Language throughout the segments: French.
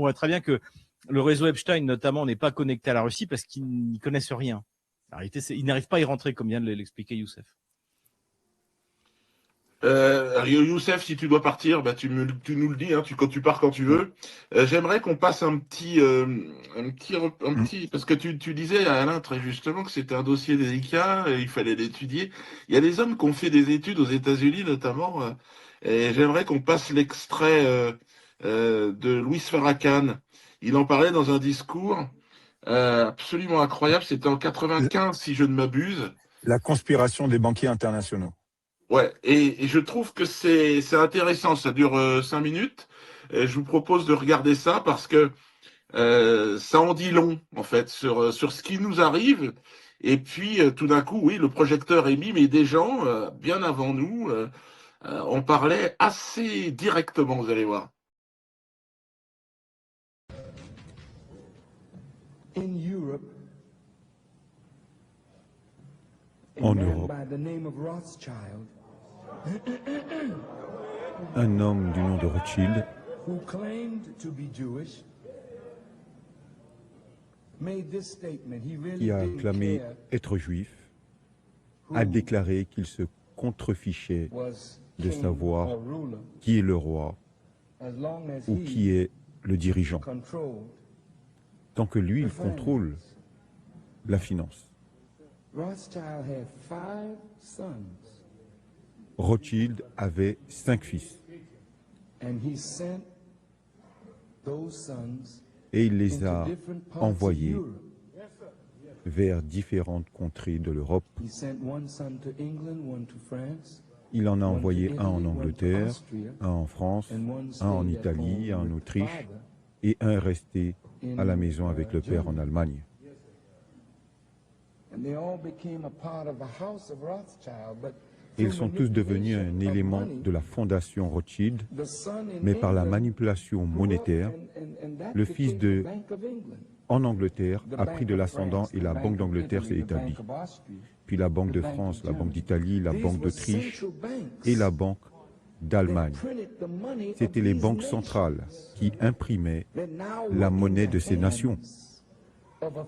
voit très bien que le réseau Epstein, notamment, n'est pas connecté à la Russie parce qu'ils n'y connaissent rien. En réalité, ils n'arrivent pas à y rentrer, comme vient de l'expliquer Youssef. Youssef, si tu dois partir, bah, tu nous le dis, hein, quand tu pars quand tu veux. J'aimerais qu'on passe un petit, parce que tu disais, Alain, très justement, que c'était un dossier délicat, il fallait l'étudier. Il y a des hommes qui ont fait des études aux États-Unis, notamment, et j'aimerais qu'on passe l'extrait de Louis Farrakhan. Il en parlait dans un discours absolument incroyable. C'était en 95, si je ne m'abuse. La conspiration des banquiers internationaux. Ouais, et je trouve que c'est intéressant, ça dure 5 minutes. Et je vous propose de regarder ça parce que ça en dit long, en fait, sur ce qui nous arrive. Et puis, tout d'un coup, oui, le projecteur est mis, mais des gens, bien avant nous, en parlaient assez directement, vous allez voir. En Europe, un homme du nom de Rothschild qui a clamé être juif a déclaré qu'il se contrefichait de savoir qui est le roi ou qui est le dirigeant, tant que lui, il contrôle la finance. Rothschild avait 5 fils et il les a envoyés vers différentes contrées de l'Europe. Il en a envoyé un en Angleterre, un en France, un en Italie, un en Autriche et un est resté à la maison avec le père en Allemagne. Ils sont tous devenus un élément de la fondation Rothschild, mais par la manipulation monétaire, le fils en Angleterre a pris de l'ascendant et la Banque d'Angleterre s'est établie. Puis la Banque de France, la Banque d'Italie, la Banque d'Autriche et la Banque d'Allemagne. C'étaient les banques centrales qui imprimaient la monnaie de ces nations,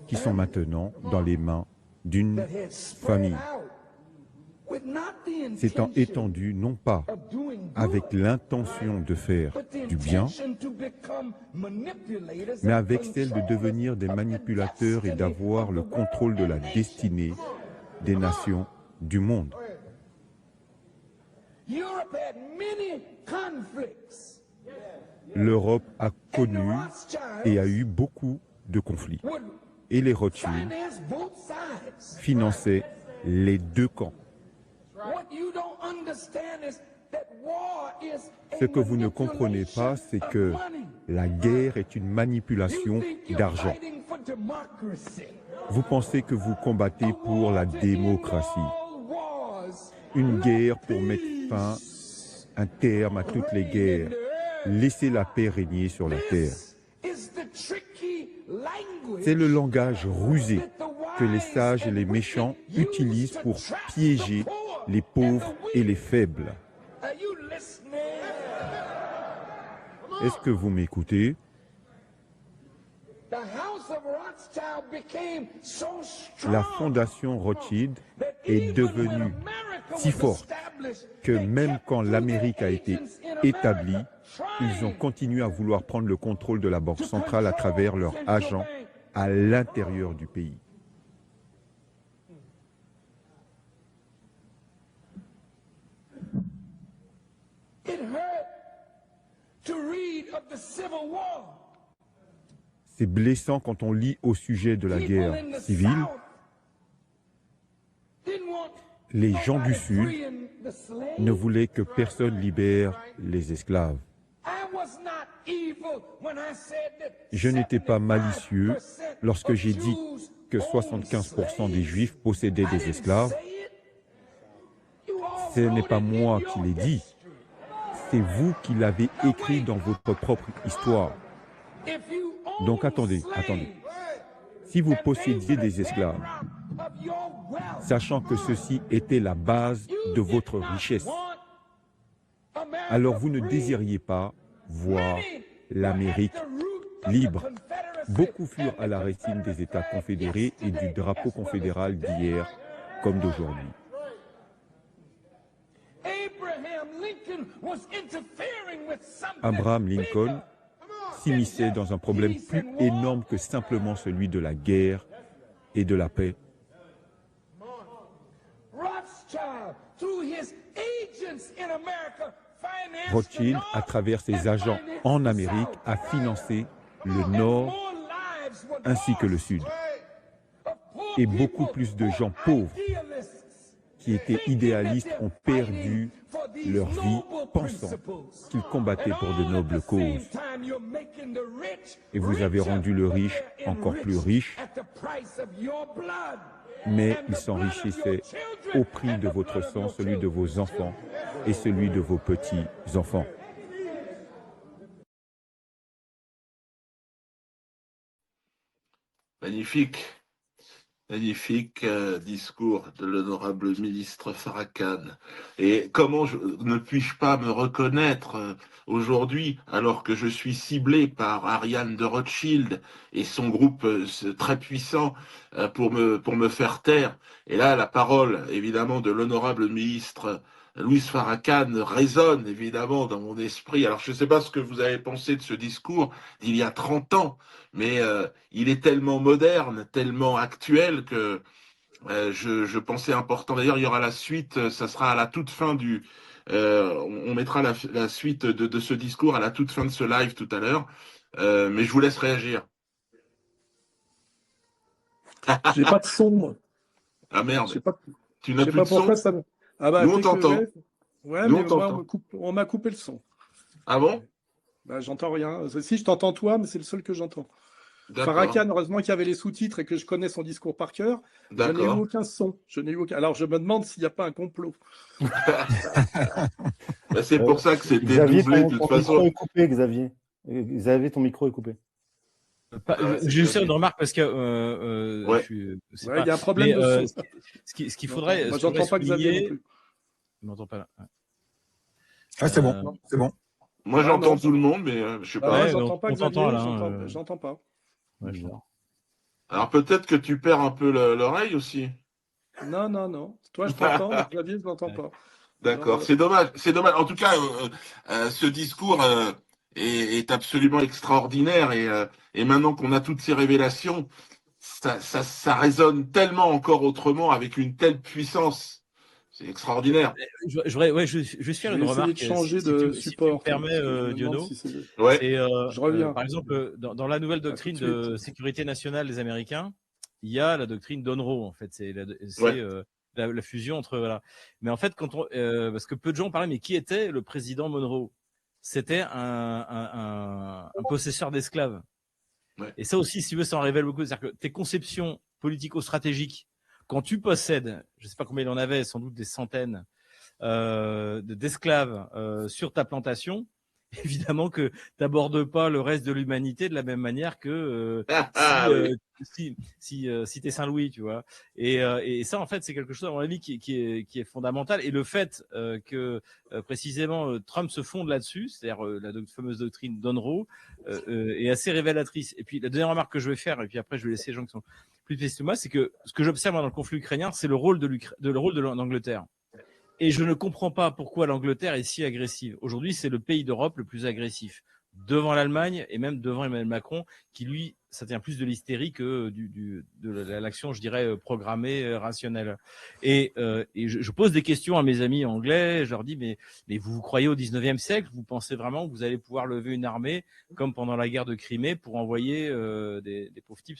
qui sont maintenant dans les mains d'une famille. S'étant étendu non pas avec l'intention de faire du bien, mais avec celle de devenir des manipulateurs et d'avoir le contrôle de la destinée des nations du monde. L'Europe a connu et a eu beaucoup de conflits. Et les Rothschild finançaient les deux camps. Ce que vous ne comprenez pas, c'est que la guerre est une manipulation d'argent. Vous pensez que vous combattez pour la démocratie. Une guerre pour mettre un terme à toutes les guerres. Laisser la paix régner sur la terre. C'est le langage rusé que les sages et les méchants utilisent pour piéger les pauvres et les faibles. Est-ce que vous m'écoutez? La fondation Rothschild est devenue si forte que même quand l'Amérique a été établie, ils ont continué à vouloir prendre le contrôle de la banque centrale à travers leurs agents à l'intérieur du pays. C'est blessant quand on lit au sujet de la guerre civile. Les gens du Sud ne voulaient que personne libère les esclaves. Je n'étais pas malicieux lorsque j'ai dit que 75% des Juifs possédaient des esclaves. Ce n'est pas moi qui l'ai dit. C'est vous qui l'avez écrit dans votre propre histoire. Donc attendez. Si vous possédiez des esclaves, sachant que ceci était la base de votre richesse, alors vous ne désiriez pas voir l'Amérique libres. Beaucoup furent à la racine des États confédérés et du drapeau confédéral d'hier comme d'aujourd'hui. Abraham Lincoln s'immisçait dans un problème plus énorme que simplement celui de la guerre et de la paix. Rothschild, à travers ses agents en Amérique, a financé le Nord ainsi que le Sud. Et beaucoup plus de gens pauvres qui étaient idéalistes ont perdu leur vie pensant qu'ils combattaient pour de nobles causes. Et vous avez rendu le riche encore plus riche, mais il s'enrichissait au prix de votre sang, celui de vos enfants et celui de vos petits-enfants. Magnifique. Magnifique discours de l'honorable ministre Farrakhan. Et comment ne puis-je pas me reconnaître aujourd'hui, alors que je suis ciblé par Ariane de Rothschild et son groupe très puissant pour me faire taire. Et là, la parole, évidemment, de l'honorable ministre Louis Farrakhan résonne, évidemment, dans mon esprit. Alors, je ne sais pas ce que vous avez pensé de ce discours d'il y a 30 ans, mais il est tellement moderne, tellement actuel que je pensais important. D'ailleurs, il y aura la suite, ça sera à la toute fin du... on mettra la suite de ce discours à la toute fin de ce live tout à l'heure, mais je vous laisse réagir. J'ai pas de son, moi. Ah merde, tu n'as Je sais plus pas de pourquoi son? ça... Ah bah, Nous, on t'entend. Ouais, Nous, mais on t'entend. on m'a coupé le son. Ah bon? Bah, j'entends rien. Si, je t'entends toi, mais c'est le seul que j'entends. D'accord. Farrakhan, heureusement qu'il y avait les sous-titres et que je connais son discours par cœur. Je n'ai eu D'accord. aucun son. Alors, je me demande s'il n'y a pas un complot. Bah, c'est pour ça que c'était Xavier, doublé de toute ton micro façon. est coupé, Xavier. Xavier, ton micro est coupé. Je sais une remarque parce que Ouais. Il y a un problème de son. Ce qu'il faudrait. Moi, j'entends pas Xavier non plus. Je m'entends pas là. Ah, c'est bon, c'est bon. Moi, j'entends tout le monde, mais je sais pas. Moi, Ouais, j'entends pas on Xavier, t'entend, là, j'entends pas. Ouais, je vois. Alors peut-être que tu perds un peu l'oreille aussi. Non. Toi, je t'entends, mais Xavier, je l'entends pas. D'accord, c'est dommage. C'est dommage. En tout cas, ce discours est absolument extraordinaire et maintenant qu'on a toutes ces révélations, ça résonne tellement encore autrement avec une telle puissance. C'est extraordinaire. Je vais faire une remarque. De changer si de tu support. me permets, Diono. Ouais. Je reviens. Par exemple, dans la nouvelle doctrine de sécurité nationale des Américains, il y a la doctrine d'Onroe, en fait. C'est la fusion entre... Voilà. Mais en fait, parce que peu de gens parlaient, mais qui était le président Monroe? C'était un possesseur d'esclaves. Ouais. Et ça aussi, si tu veux, ça en révèle beaucoup. C'est-à-dire que tes conceptions politico-stratégiques, quand tu possèdes, je ne sais pas combien il en avait, sans doute des centaines d'esclaves sur ta plantation, évidemment que tu n'abordes pas le reste de l'humanité de la même manière que si tu es Saint-Louis, tu vois. Et ça, en fait, c'est quelque chose, à mon avis, qui est fondamental. Et le fait que précisément Trump se fonde là-dessus, c'est-à-dire la fameuse doctrine d'Onroe, est assez révélatrice. Et puis, la dernière remarque que je vais faire, et puis après, je vais laisser les gens qui sont plus spécialistes que moi, c'est que ce que j'observe dans le conflit ukrainien, c'est le rôle de l'Angleterre. Et je ne comprends pas pourquoi l'Angleterre est si agressive. Aujourd'hui, c'est le pays d'Europe le plus agressif, devant l'Allemagne et même devant Emmanuel Macron, qui lui, ça tient plus de l'hystérie que de l'action, je dirais, programmée, rationnelle. Et je pose des questions à mes amis anglais, je leur dis, mais vous croyez au 19e siècle? Vous pensez vraiment que vous allez pouvoir lever une armée, comme pendant la guerre de Crimée, pour envoyer des pauvres types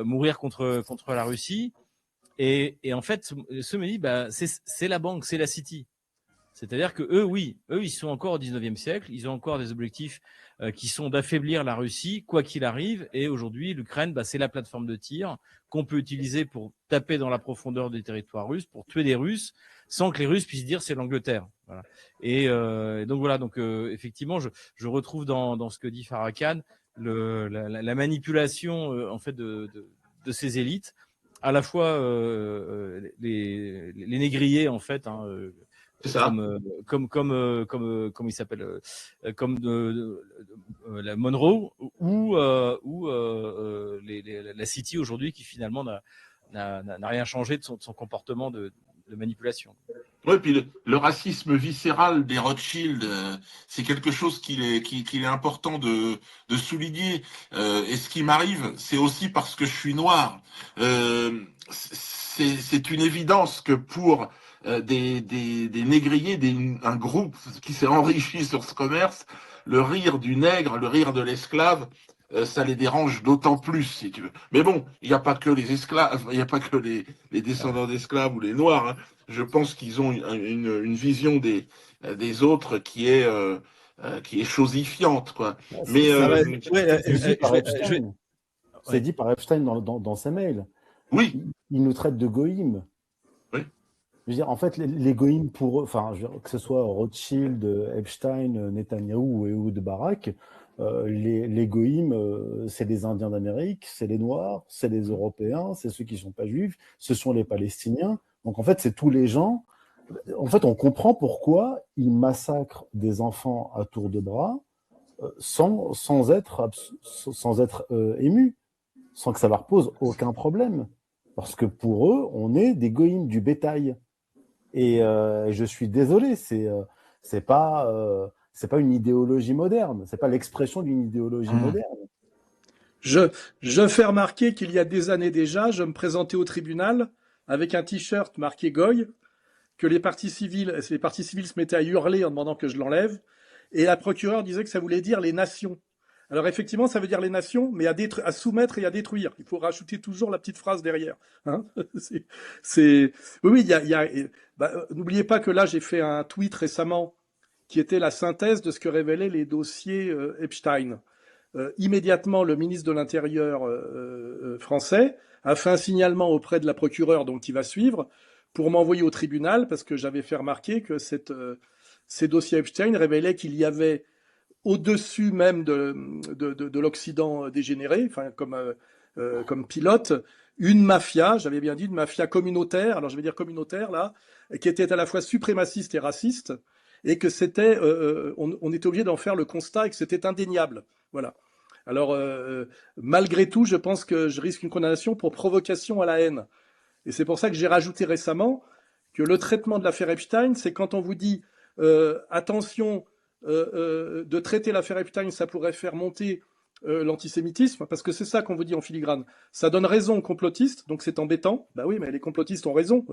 mourir contre la Russie? Et en fait, ceux me disent, c'est la banque, c'est la City. C'est-à-dire que eux, ils sont encore au 19e siècle, ils ont encore des objectifs qui sont d'affaiblir la Russie, quoi qu'il arrive. Et aujourd'hui, l'Ukraine, c'est la plateforme de tir qu'on peut utiliser pour taper dans la profondeur des territoires russes, pour tuer des Russes, sans que les Russes puissent dire c'est l'Angleterre. Voilà. Et donc voilà, effectivement, je retrouve dans ce que dit Farrakhan la manipulation en fait de ces élites, à la fois les négriers en fait, C'est ça. Comme il s'appelle, comme la Monroe ou la City aujourd'hui, qui finalement n'a rien changé de son comportement de manipulation. Oui, puis le racisme viscéral des Rothschild, c'est quelque chose qu'il est important de souligner. Et ce qui m'arrive, c'est aussi parce que je suis noir. C'est une évidence que pour des négriers, un groupe qui s'est enrichi sur ce commerce, le rire du nègre, le rire de l'esclave, ça les dérange d'autant plus, si tu veux. Mais bon, il n'y a pas que les esclaves, il n'y a pas que les descendants d'esclaves ou les noirs, hein. Je pense qu'ils ont une vision des autres qui est chosifiante, quoi. Mais c'est dit par Epstein dans ses mails. oui, Il nous traite de goïm. oui. Je veux dire, en fait, les goïms pour eux, enfin, que ce soit Rothschild, Epstein, Netanyahou ou Ehud Barak, les goïms, c'est les Indiens d'Amérique, c'est les Noirs, c'est les Européens, c'est ceux qui ne sont pas juifs, ce sont les Palestiniens. Donc, en fait, c'est tous les gens. En fait, on comprend pourquoi ils massacrent des enfants à tour de bras sans être émus, sans que ça leur pose aucun problème. Parce que pour eux, on est des goïms, du bétail. Et je suis désolé, c'est pas une idéologie moderne, c'est pas l'expression d'une idéologie moderne. Je fais remarquer qu'il y a des années déjà, je me présentais au tribunal avec un t-shirt marqué Goy, que les parties civiles se mettaient à hurler en demandant que je l'enlève, et la procureure disait que ça voulait dire les nations. Alors effectivement, ça veut dire les nations, mais à soumettre et à détruire. Il faut rajouter toujours la petite phrase derrière. Hein, oui, n'oubliez pas que là, j'ai fait un tweet récemment qui était la synthèse de ce que révélaient les dossiers Epstein. Immédiatement, le ministre de l'Intérieur français a fait un signalement auprès de la procureure, donc qui va suivre, pour m'envoyer au tribunal, parce que j'avais fait remarquer que ces dossiers Epstein révélaient qu'il y avait au-dessus même de l'Occident dégénéré, enfin comme pilote, une mafia, j'avais bien dit une mafia communautaire, alors je vais dire communautaire là, qui était à la fois suprémaciste et raciste, et que c'était, on était obligé d'en faire le constat et que c'était indéniable. Voilà. Alors malgré tout, je pense que je risque une condamnation pour provocation à la haine. Et c'est pour ça que j'ai rajouté récemment que le traitement de l'affaire Epstein, c'est quand on vous dit attention, de traiter l'affaire Epstein, ça pourrait faire monter l'antisémitisme, parce que c'est ça qu'on vous dit en filigrane. Ça donne raison aux complotistes, donc c'est embêtant. Bah oui, mais les complotistes ont raison.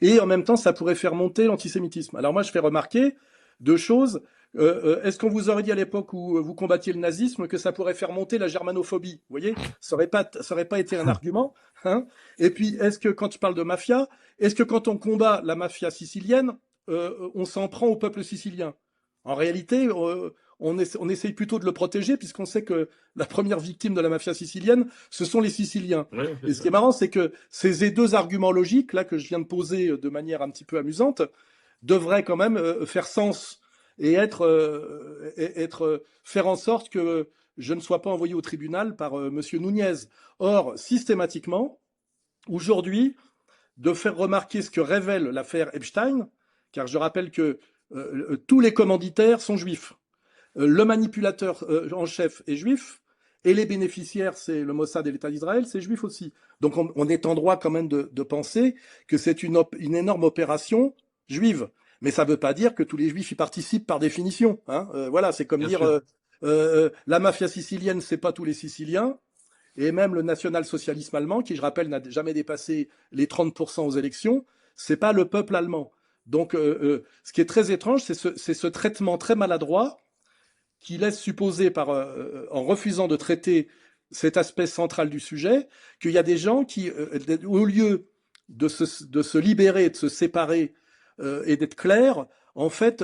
Et en même temps, ça pourrait faire monter l'antisémitisme. Alors moi, je fais remarquer deux choses. Est-ce qu'on vous aurait dit à l'époque où vous combattiez le nazisme que ça pourrait faire monter la germanophobie? Vous voyez, ça aurait pas été un argument. Hein. Et puis, est-ce que quand je parle de mafia, est-ce que quand on combat la mafia sicilienne, on s'en prend au peuple sicilien? En réalité, on essaye plutôt de le protéger, puisqu'on sait que la première victime de la mafia sicilienne, ce sont les Siciliens. Oui, et ce qui est marrant, c'est que ces deux arguments logiques, là, que je viens de poser de manière un petit peu amusante, devraient quand même faire sens et faire en sorte que je ne sois pas envoyé au tribunal par Monsieur Nunez. Or, systématiquement, aujourd'hui, de faire remarquer ce que révèle l'affaire Epstein, car je rappelle que tous les commanditaires sont juifs. Le manipulateur en chef est juif, et les bénéficiaires, c'est le Mossad et l'État d'Israël, c'est juif aussi. Donc on est en droit quand même de penser que c'est une énorme opération juive. Mais ça ne veut pas dire que tous les juifs y participent par définition. Hein. Voilà, c'est comme dire la mafia sicilienne, c'est pas tous les Siciliens. Et même le national-socialisme allemand, qui je rappelle n'a jamais dépassé les 30% aux élections, c'est pas le peuple allemand. Donc, ce qui est très étrange, c'est ce traitement très maladroit qui laisse supposer, en refusant de traiter cet aspect central du sujet, qu'il y a des gens qui, au lieu de se libérer, de se séparer et d'être clairs, en fait,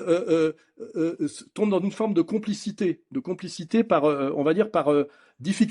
tombent dans une forme de complicité par, on va dire, par difficulté.